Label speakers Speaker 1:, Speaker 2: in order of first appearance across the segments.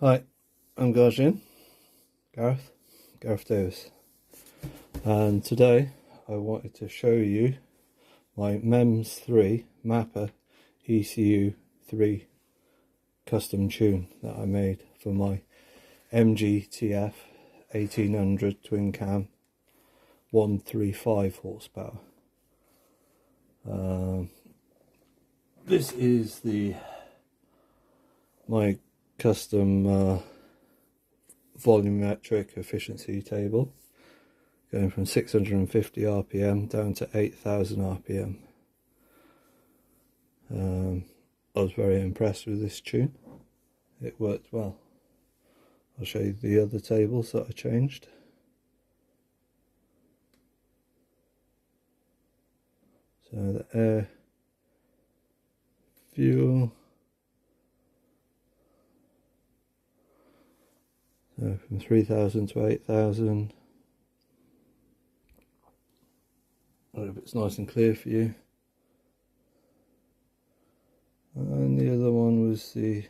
Speaker 1: Hi, I'm Gareth Davis, and today I wanted to show you my Mems3 Mapper ECU 3 custom tune that I made for my MG TF 1800 twin cam 135 horsepower. This is my custom volumetric efficiency table, going from 650 RPM down to 8000 RPM. I was very impressed with this tune. It worked well. I'll show you the other tables that I changed. So the air, fuel, so from 3000 to 8000. I hope it's nice and clear for you. And the other one was the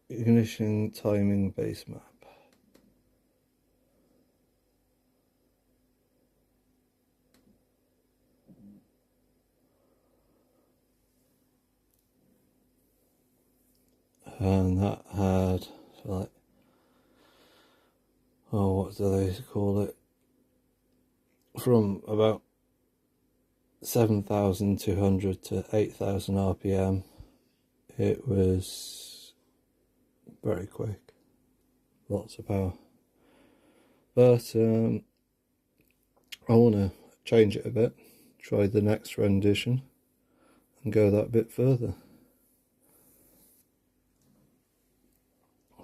Speaker 1: ignition timing base map. And that had, like, what do they call it, from about 7,200 to 8,000 RPM. It was very quick, lots of power, but I want to change it a bit, try the next rendition and go that bit further.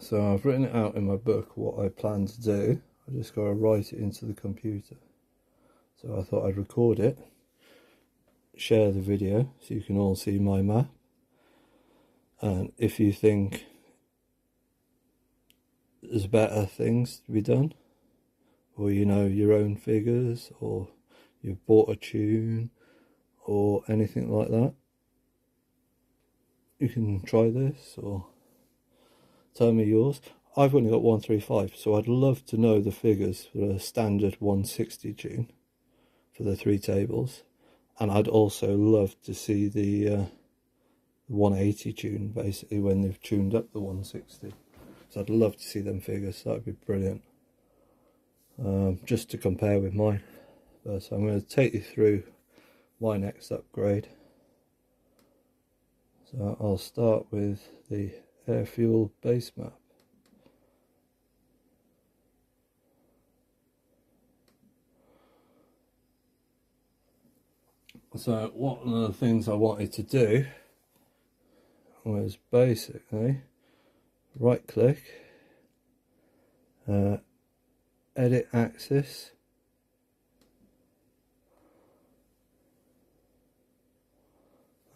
Speaker 1: So I've written it out in my book what I plan to do. I just got to write it into the computer. So I thought I'd record it, share the video so you can all see my map, and if you think there's better things to be done, or you know your own figures, or you've bought a tune or anything like that, you can try this or tell me yours. I've only got 135, so I'd love to know the figures for a standard 160 tune for the three tables, and I'd also love to see the 180 tune, basically when they've tuned up the 160. So I'd love to see them figures. That would be brilliant, just to compare with mine. So I'm going to take you through my next upgrade. So I'll start with the air fuel base map. So one of the things I wanted to do was basically right click, edit axis,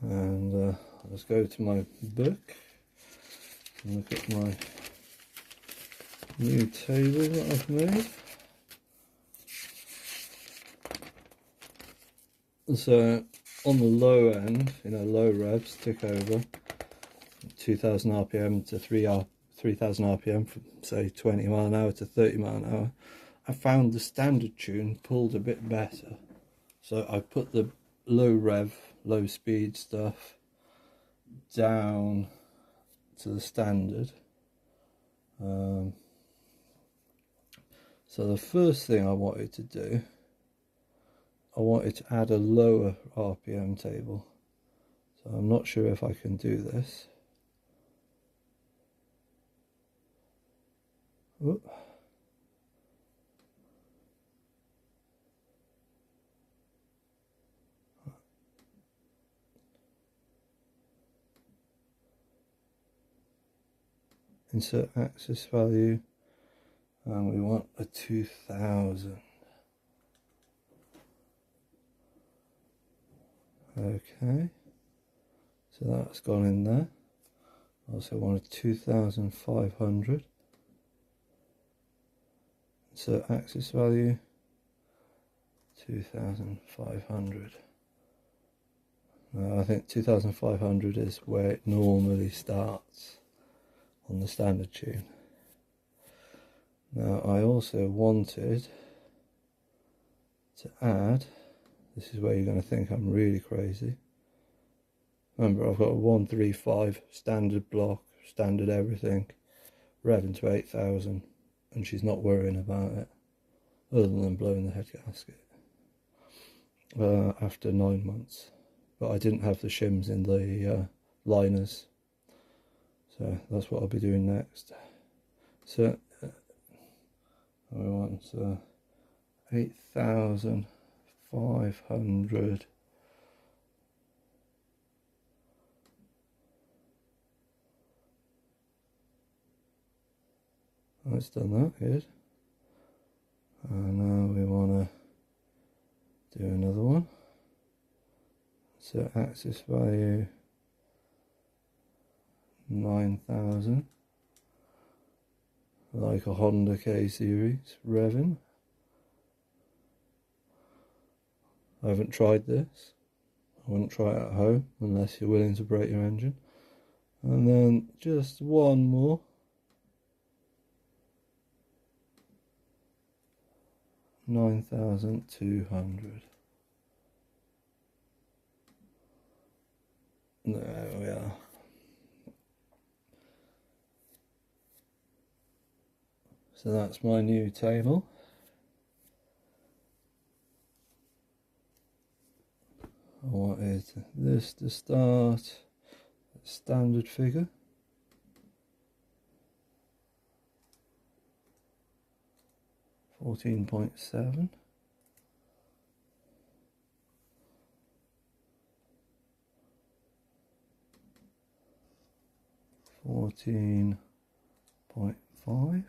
Speaker 1: and let's go to my book and look at my new table that I've made. So on the low end, low revs, tick over 2000 RPM to 3000 RPM from say 20 mile an hour to 30 mile an hour. I found the standard tune pulled a bit better, so I put the low rev, low speed stuff down to the standard. So the first thing I wanted to do, I wanted to add a lower RPM table. So I'm not sure if I can do this. Oop. Insert axis value, and we want a 2000. Okay, so that's gone in there. Also want a 2500. Insert axis value, 2500. I think 2500 is where it normally starts on the standard tune. Now I also wanted to add, this is where you're going to think I'm really crazy. Remember, I've got a 135 standard block, standard everything, revving to 8,000, and she's not worrying about it, other than blowing the head gasket after 9 months. But I didn't have the shims in the liners, so that's what I'll be doing next. So I want 8,500. That's done that, good. And now we want to do another one. So axis value 9,000, like a Honda K series revving. I haven't tried this. I wouldn't try it at home unless you're willing to break your engine. And then just one more. $9,200. There we are. So that's my new table. I wanted this to start standard figure. $14.7. $14.5.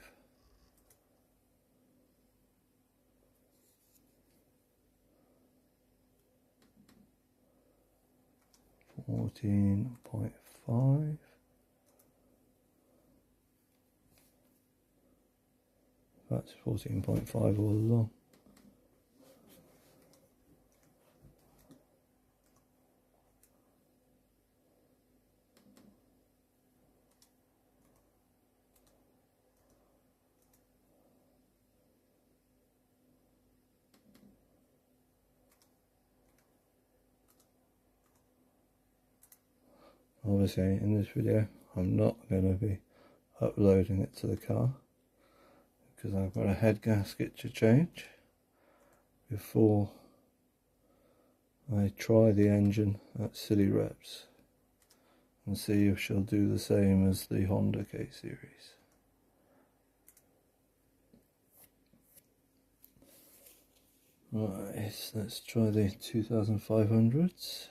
Speaker 1: $14.5. That's 14.5 all along. Obviously in this video I'm not going to be uploading it to the car because I've got a head gasket to change before I try the engine at silly reps and see if she'll do the same as the Honda K series. Right, let's try the 2500s.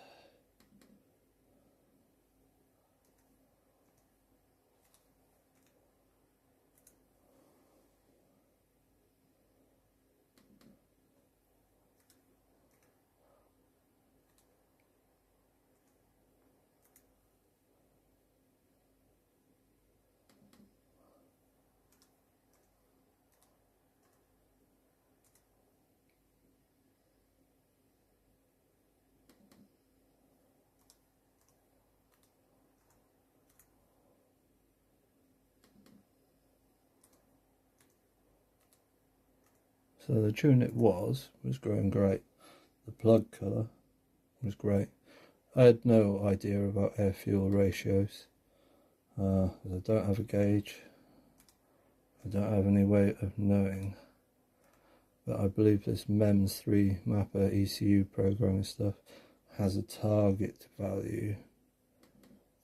Speaker 1: So the tune it was going great. The plug colour was great. I had no idea about air fuel ratios. I don't have a gauge. I don't have any way of knowing. But I believe this Mems3 mapper ECU programming stuff has a target value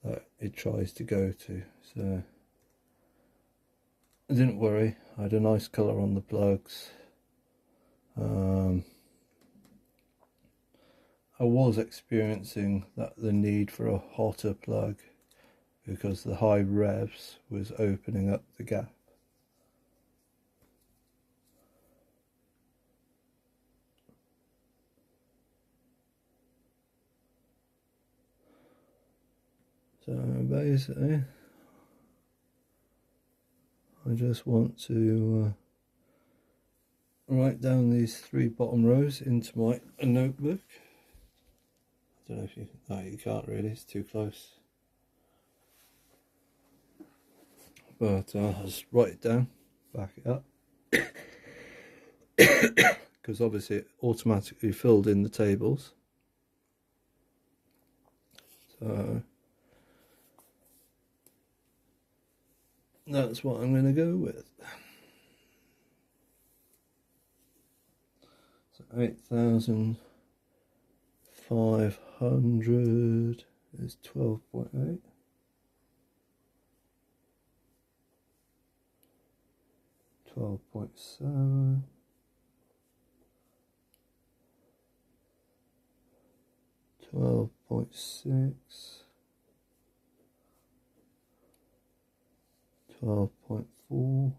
Speaker 1: that it tries to go to. So I didn't worry. I had a nice colour on the plugs. I was experiencing the need for a hotter plug because the high revs was opening up the gap. So basically I just want to write down these 3 bottom rows into my notebook. I don't know if you, no, you can't really, it's too close. But I'll just write it down, back it up. Because obviously it automatically filled in the tables. So that's what I'm going to go with. So 8,500 is 12.8. 12.7. 12.6. 12.4.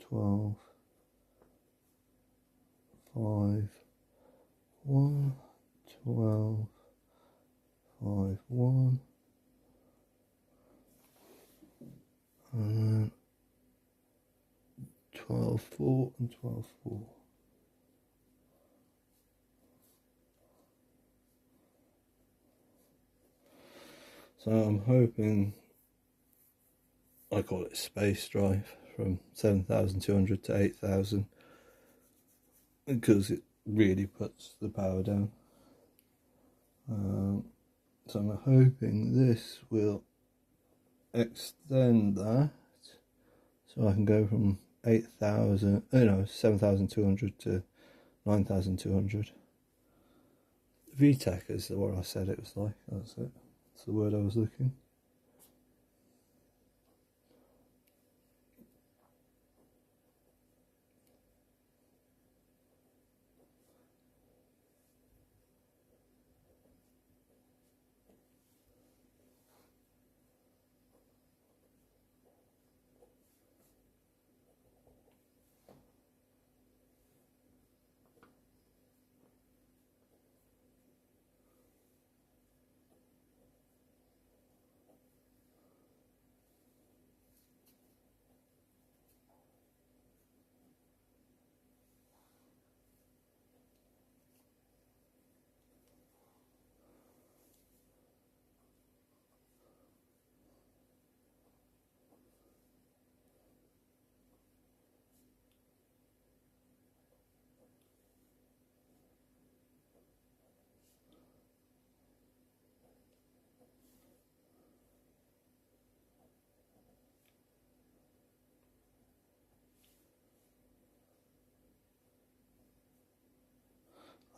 Speaker 1: 12. 5. 1. 12. 5. 1. And then 12.4 and 12.4. So I'm hoping, I call it space drive, from 7,200 to 8,000, because it really puts the power down. So I'm hoping this will extend that, so I can go from 7,200 to 9,200. VTEC is what I said it was like. That's it. That's the word I was looking.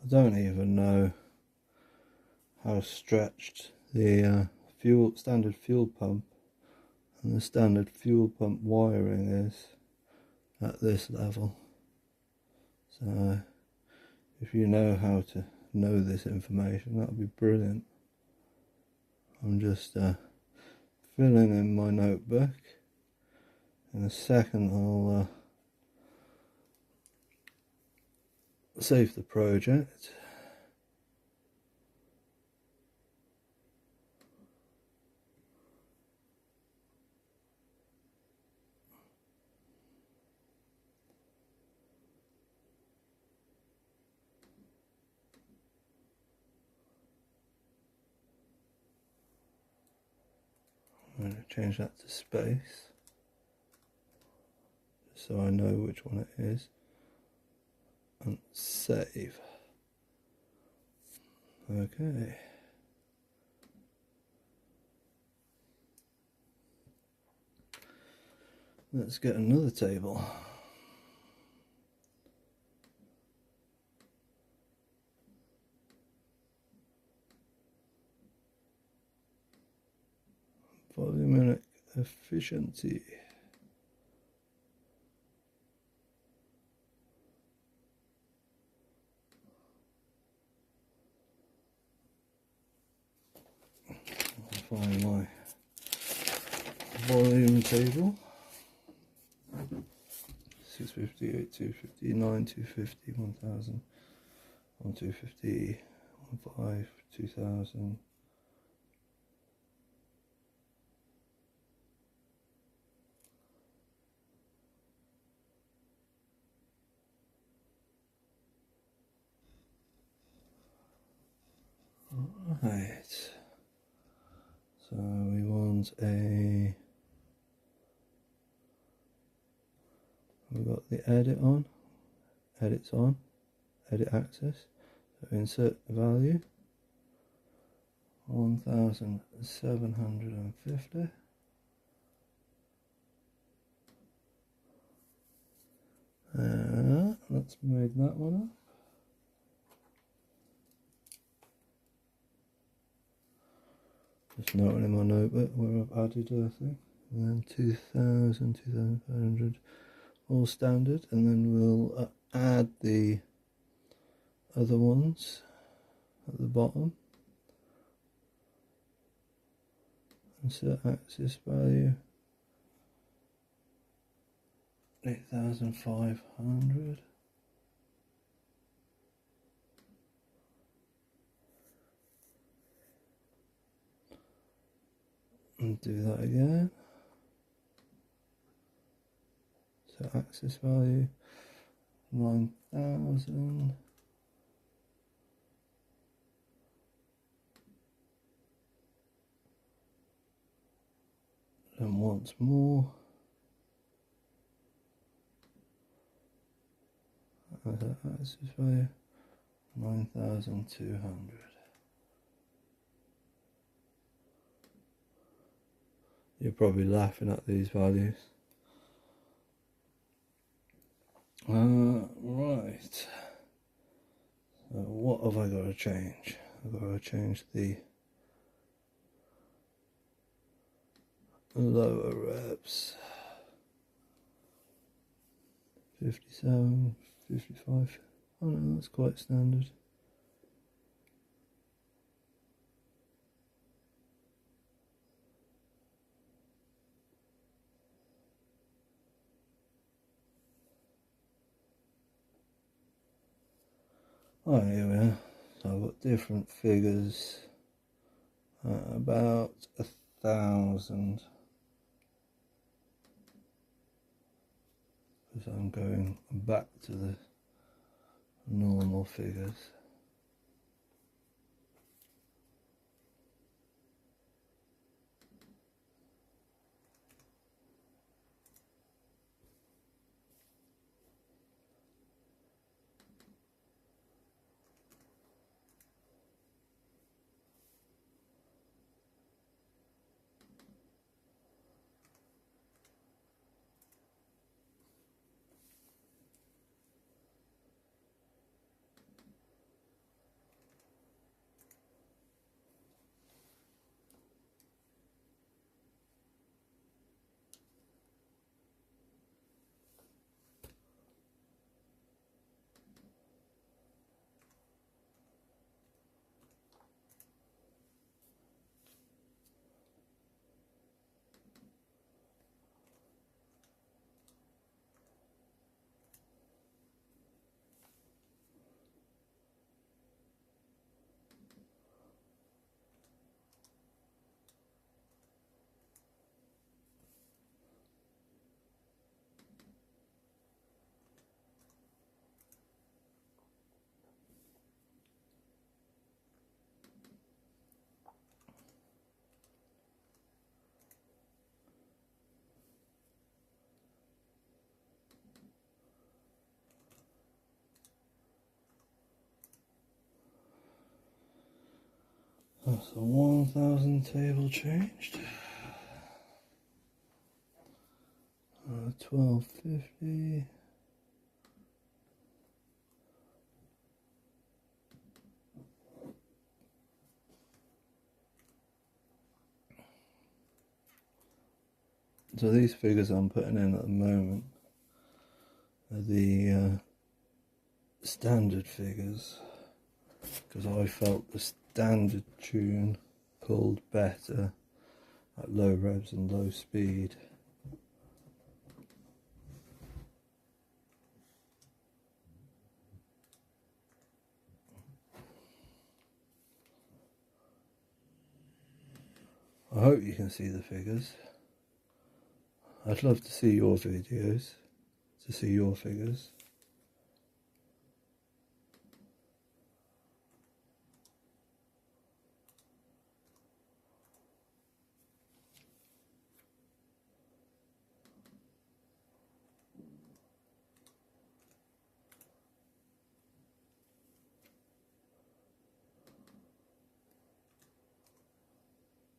Speaker 1: I don't even know how stretched the standard fuel pump and the standard fuel pump wiring is at this level. So if you know how to know this information, that would be brilliant. I'm just filling in my notebook. In a second I'll save the project. I'm going to change that to space, so I know which one it is, and save. Okay. Let's get another table. Volumetric efficiency. I'll find my volume table. 650, 8, 250, 9, 250, 1000, 1250, 15, 2000. Right, so we want we've got the edits on, edit access, so insert the value, 1750. Let's move that one up. Just noting in my notebook where I've added a thing. And then 2000, 2500, all standard. And then we'll add the other ones at the bottom. Insert axis value, 8500. And do that again. So axis value 9000. And once more. Axis value 9200. You're probably laughing at these values. Right. So what have I got to change? I've got to change the lower reps. 57, 55. Oh no, that's quite standard. Oh, here we are. So I've got different figures. About 1,000. Because I'm going back to the normal figures. That's the 1000 table changed. 1250. So these figures I'm putting in at the moment are the standard figures, because I felt the standard tune pulled better at low revs and low speed. I hope you can see the figures. I'd love to see your videos, to see your figures.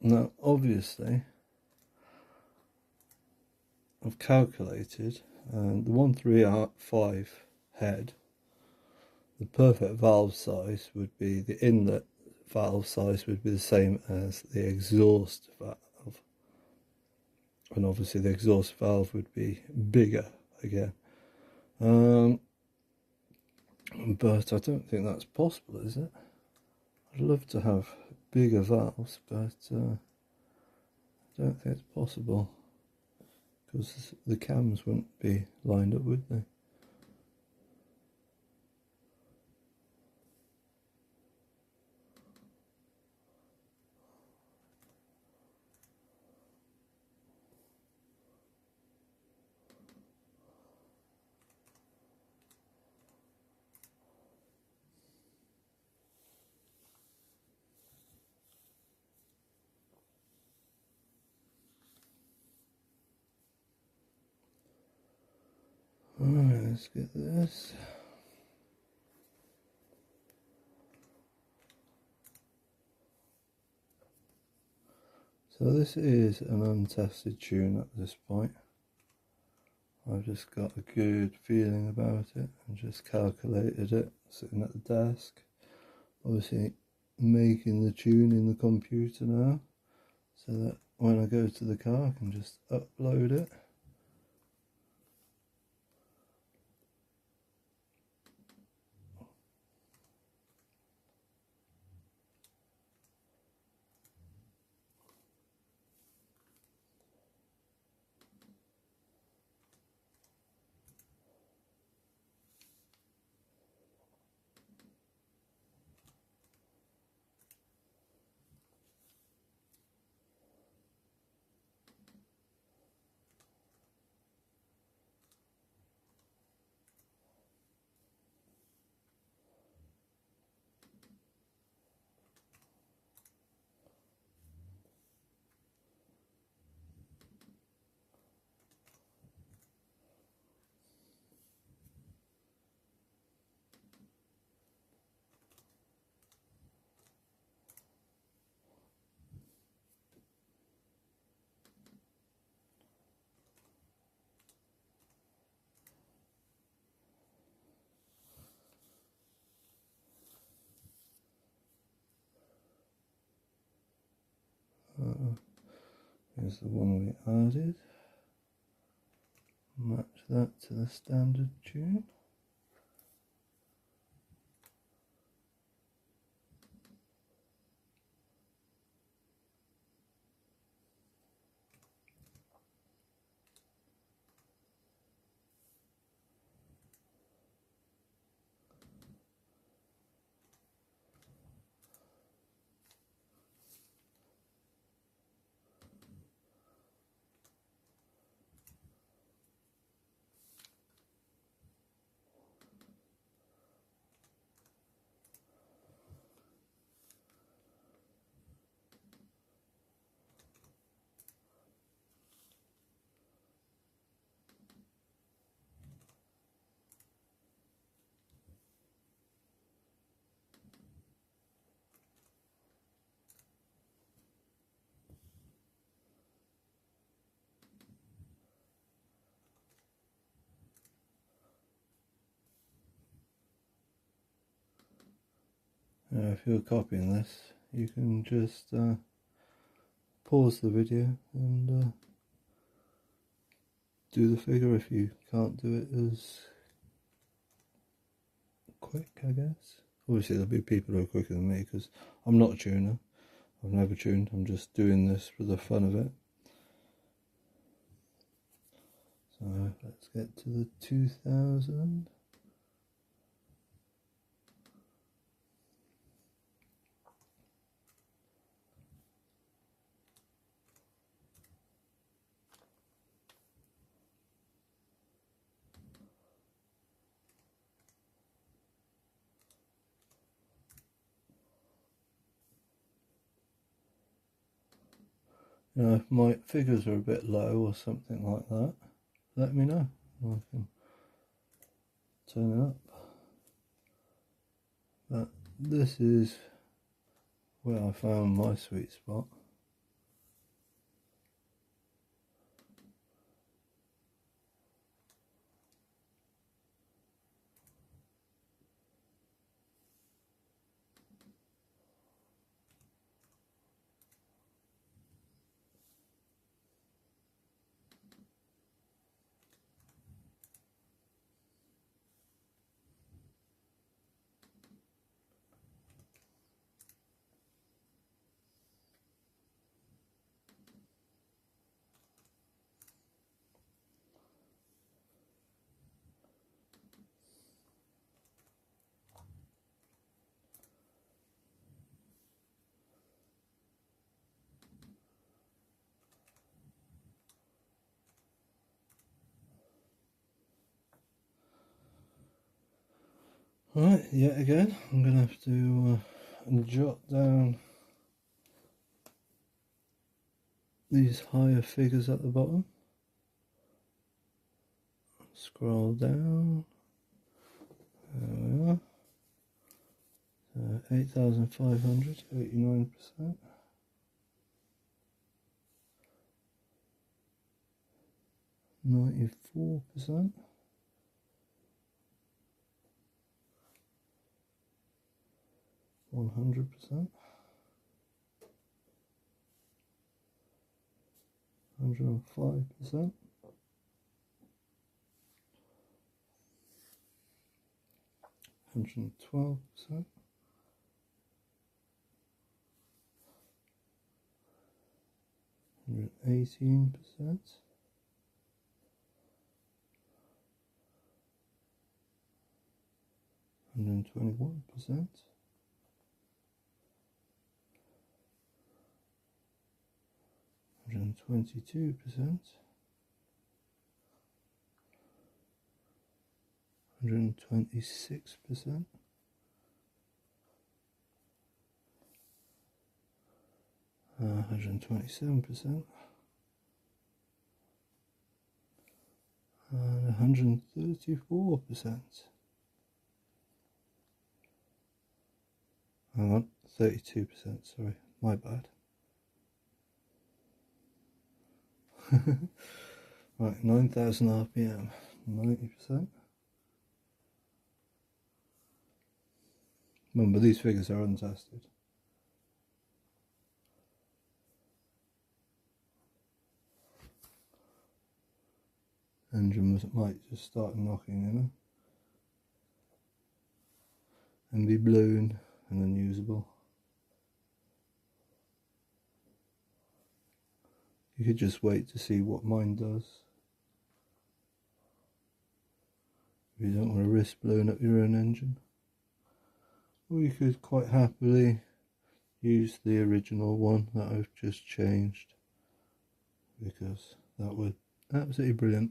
Speaker 1: Now obviously I've calculated, and the 135 head, the perfect valve size would be, the inlet valve size would be the same as the exhaust valve, and obviously the exhaust valve would be bigger again, but I don't think that's possible, is it? I'd love to have bigger valves, but I don't think it's possible, because the cams wouldn't be lined up, would they? Alright, let's get this. So this is an untested tune at this point. I've just got a good feeling about it and just calculated it sitting at the desk. Obviously making the tune in the computer now, so that when I go to the car I can just upload it. Here's the one we added. Match that to the standard tune. Now if you're copying this, you can just pause the video and do the figure if you can't do it as quick, I guess. Obviously there'll be people who are quicker than me, because I'm not a tuner. I've never tuned. I'm just doing this for the fun of it. So let's get to the 2000. Now, if my figures are a bit low or something like that, let me know. I can turn it up. But this is where I found my sweet spot. Right, yet again, I'm going to have to jot down these higher figures at the bottom. Scroll down. There we are. 8,500, 89%. 94%. 100%. 105%. 112%. 118%. 121%. 122%. 126%. 127%. And 134%. Hang on, 32%, sorry, my bad. Right, 9,000 RPM, 90%. Remember, these figures are untested. Engine might just start knocking, you know, and be blown and unusable. You could just wait to see what mine does. If you don't want to risk blowing up your own engine. Or you could quite happily use the original one that I've just changed, because that was absolutely brilliant.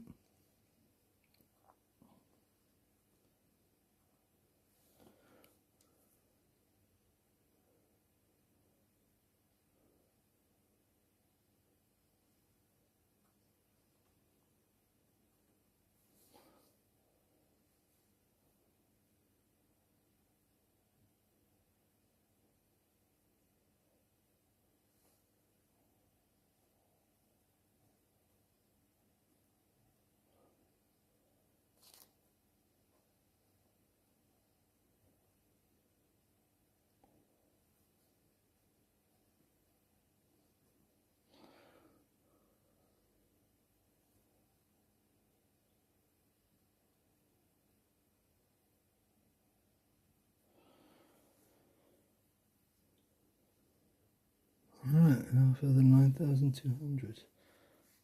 Speaker 1: Alright, now for the 9,200.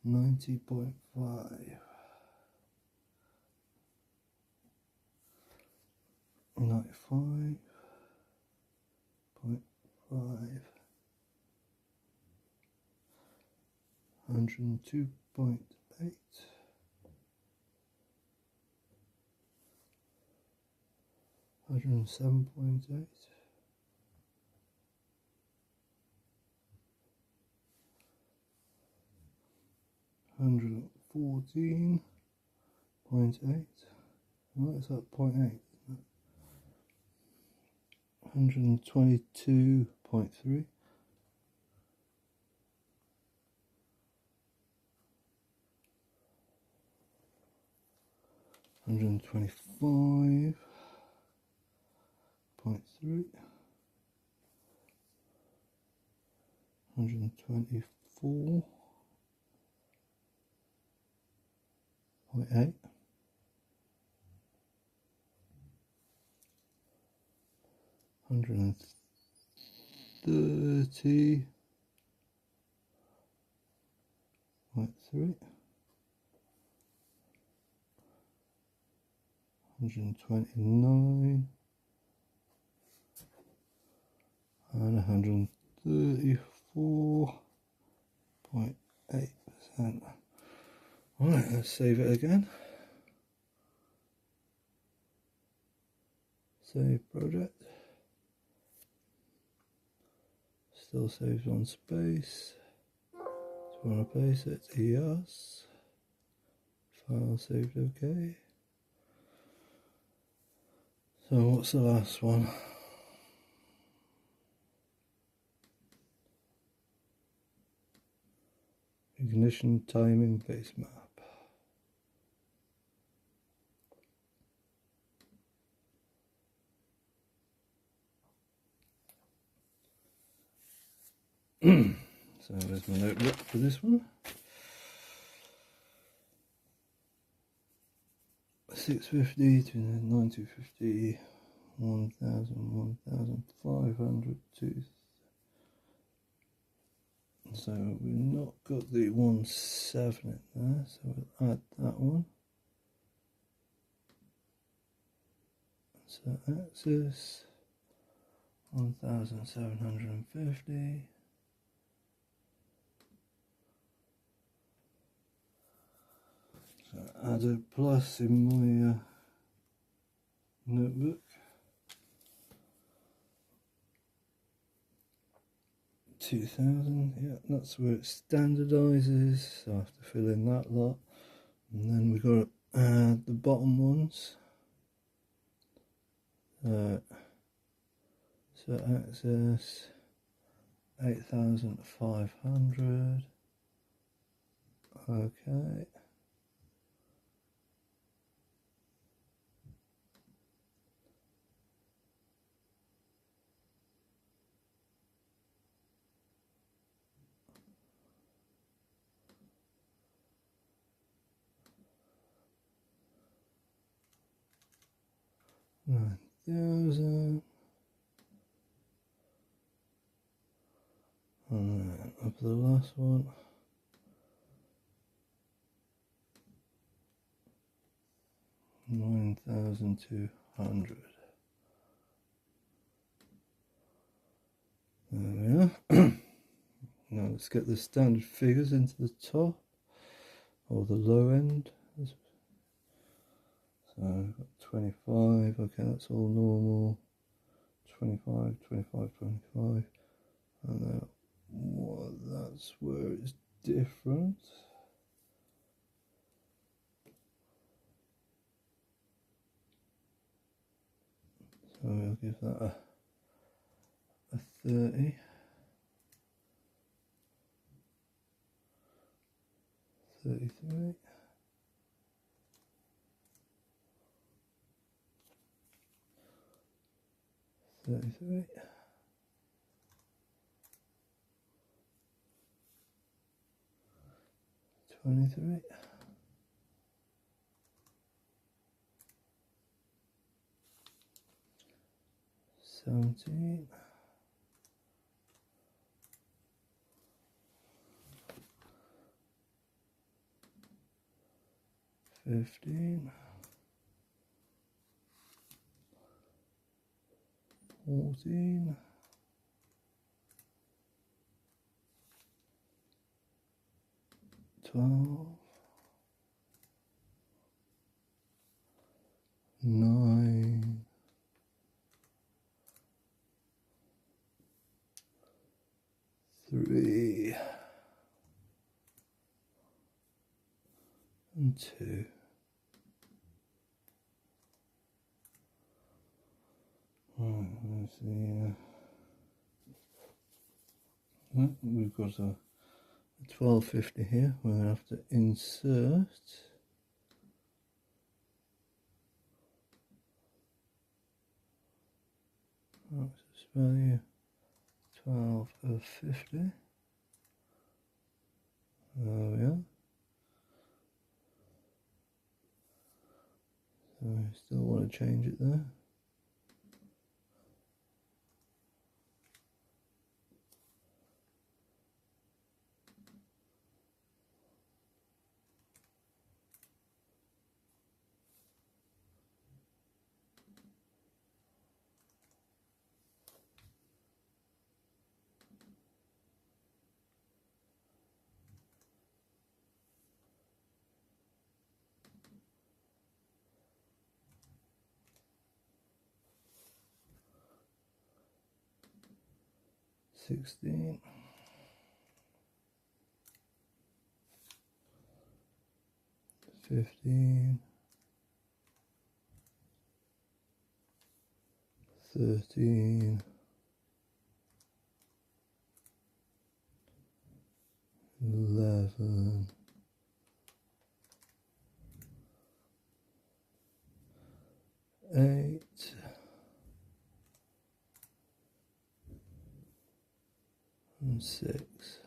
Speaker 1: 90.5. 95.5. 102.8. 107.8. 114.8. What is that? 0.8. 122.3. 125.3. 124.8. 130.3. 129 and 134.8%. Alright, let's save it again. Save project. Still saves on space. Do you want to place it? Yes. File saved okay. So what's the last one? Ignition timing base map. So there's my notebook for this one. 650 to 9250, 1000, 1500 to. So we've not got the 17 in there, so we'll add that one. So axis 1750. So add a plus in my notebook. 2000, yeah, that's where it standardizes, so I have to fill in that lot. And then we've got to add the bottom ones. So access 8500. Okay. Right, 1000. And then up to the last one. 9200. There we are. Now let's get the standard figures into the top or the low end. So I've got 25, okay, that's all normal. 25, 25, 25. And then that's where it's different. So we'll give that a 30. 33. 33. 23. 17. 15. 14. 12. 9. 3. And 2. Right, let's see. We've got a 1250 here. We're going to have to insert access value 12 of 50. There we are. So I still want to change it there. 16, 15, 13, 11, 8, 6.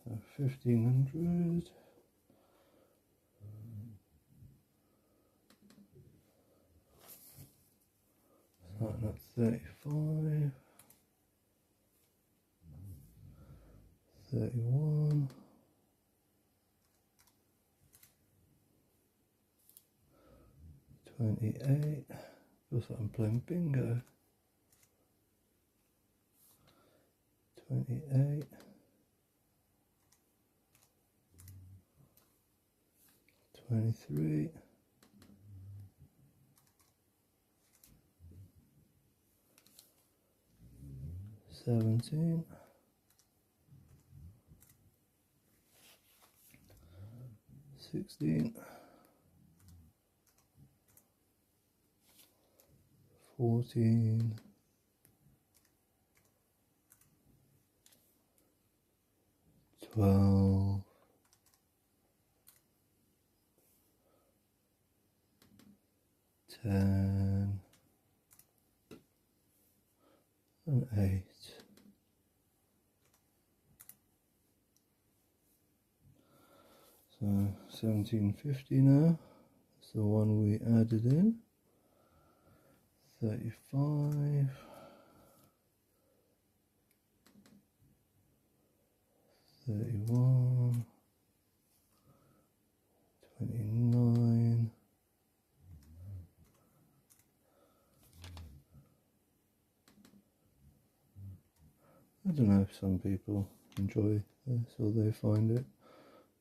Speaker 1: So 1500. Starting at 35, 31, 28. Feels like I'm playing bingo. 28, 23, 17, 16, 14, 12, 10, and 8. So 1750 now. That's the one we added in. 35, 31, 29, 'I don't know if some people enjoy this or they find it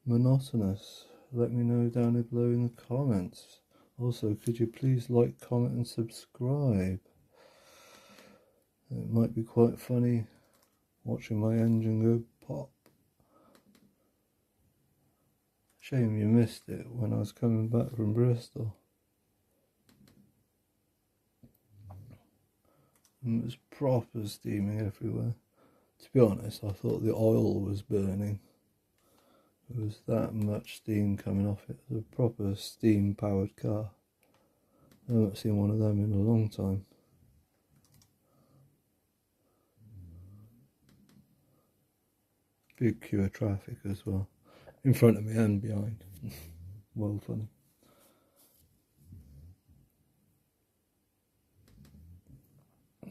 Speaker 1: monotonous. Let me know down below in the comments. Also, could you please like, comment and subscribe? It might be quite funny watching my engine go pop. Shame you missed it when I was coming back from Bristol. And it was proper steaming everywhere. To be honest, I thought the oil was burning. There was that much steam coming off it. It was a proper steam powered car. I haven't seen one of them in a long time. Big queue of traffic as well. In front of me and behind. Well funny.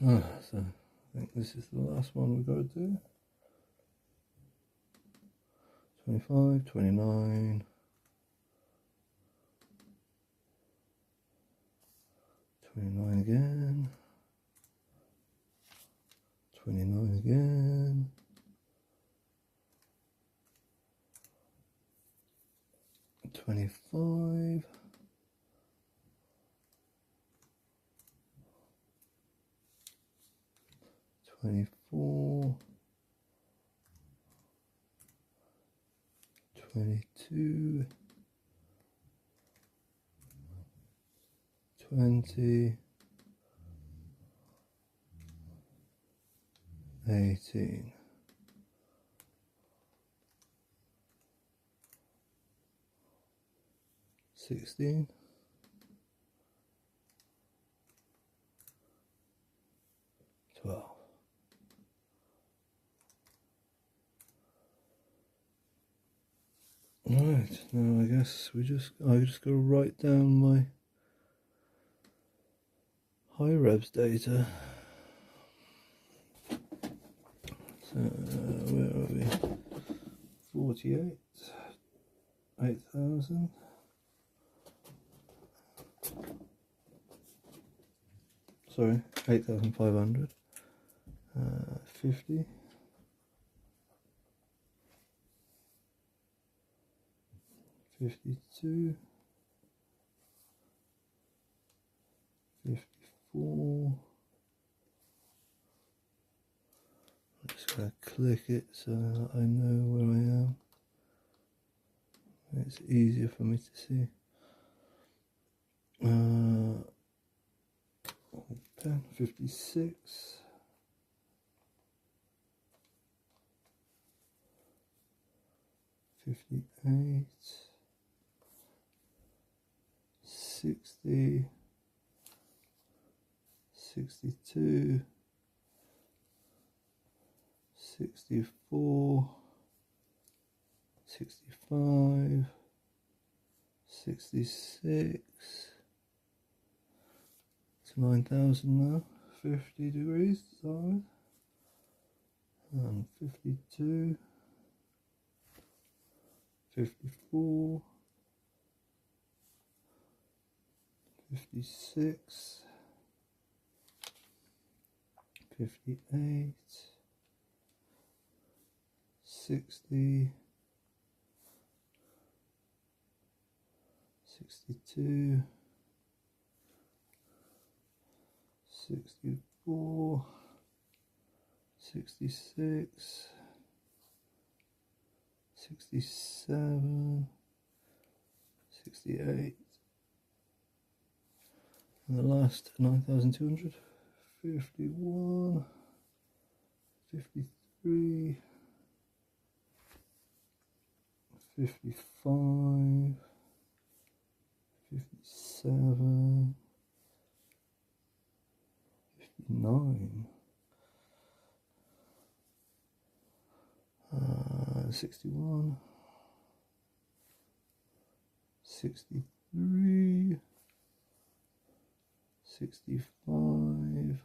Speaker 1: So I think this is the last one we've got to do. 25, 29, 29 again, 29 again, 25, 24, 22, 20, 18, 16, 12. Right, now I guess I just got to write down my high revs data. So where are we? 48, 8,000. Sorry, 8,500. 50. 52, 54. I'm just going to click it so that I know where I am. It's easier for me to see. Pen 56. 58. 60. 62. 64. 65. 66. It's 9,000 now. 50 degrees, is that right? And 52. 54. 56. 58. 60. 62. 64. 66. 67. 68. And the last 9,200. 51. 53. 55. 57. 59. 61. 63. 65.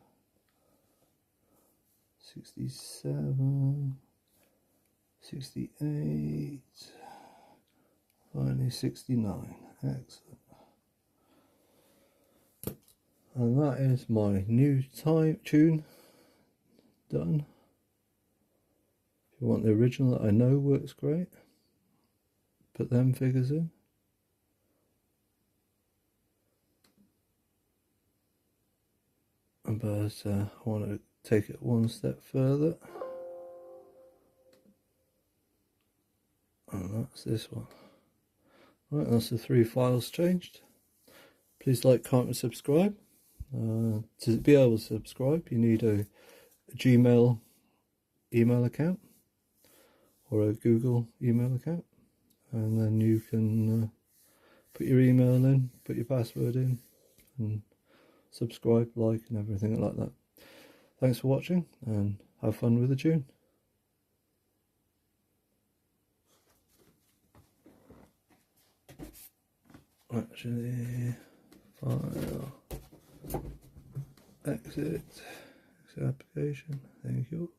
Speaker 1: 67. 68. Finally 69. Excellent. And that is my new tune done. If you want the original that I know works great, put them figures in. But I want to take it one step further. And that's this one. Right, that's the 3 files changed. Please like, comment and subscribe. To be able to subscribe, you need a Gmail email account or a Google email account, and then you can put your email in, put your password in, and subscribe, like, and everything like that. Thanks for watching, and have fun with the tune. Actually, file, exit application, thank you.